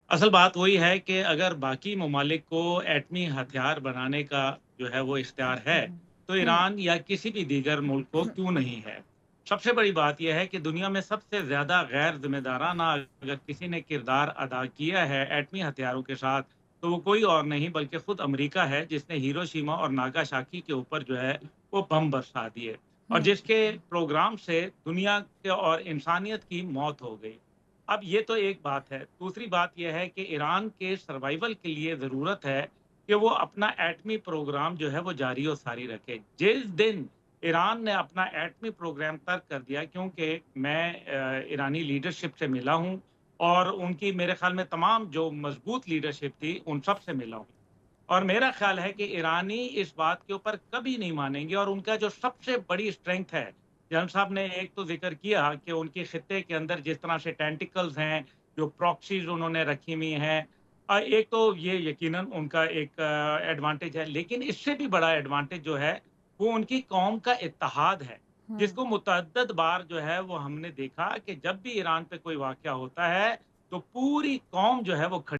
असल बात वही है कि अगर बाकी ममालिक को एटमी हथियार बनाने का जो है वो इख्तियार है, तो हुँ, ईरान या किसी भी दीगर मुल्क को क्यों नहीं है? सबसे बड़ी बात ये है कि दुनिया में सबसे ज़्यादा गैर ज़िम्मेदाराना अगर किसी ने किरदार अदा किया है एटमी हथियारों के साथ, तो वो कोई और नहीं बल्कि खुद अमेरिका है, जिसने हिरोशिमा और नागासाकी के ऊपर जो है वो बम बरसा दिए और हुँ, जिसके प्रोग्राम से दुनिया के और इंसानियत की मौत हो गई। अब ये तो एक बात है। दूसरी बात ये है कि ईरान के सर्वाइवल के लिए ज़रूरत है कि वो अपना एटमी प्रोग्राम जो है वो जारी और सारी रखे। जिस दिन ईरान ने अपना एटमी प्रोग्राम तर्क कर दिया, क्योंकि मैं ईरानी लीडरशिप से मिला हूँ और उनकी मेरे ख़्याल में तमाम जो मज़बूत लीडरशिप थी, उन सब से मिला हूँ। और मेरा ख़्याल है कि ईरानी इस बात के ऊपर कभी नहीं मानेंगे और उनका जो सबसे बड़ी स्ट्रेंथ है, जन साहब ने एक तो ज़िक्र किया कि उनके खित्ते के अंदर जिस तरह से टेंटिकल्स हैं, जो प्रॉक्सीज़ उन्होंने रखी हुई हैं। एक तो ये यकीनन उनका एक एडवांटेज है, लेकिन इससे भी बड़ा एडवांटेज जो है, वो उनकी कौम का इत्तेहाद है, हुँ। जिसको मुतअद्दद बार जो है वो हमने देखा कि जब भी ईरान पे कोई वाक़या होता है, तो पूरी कौम जो है वो खड़ी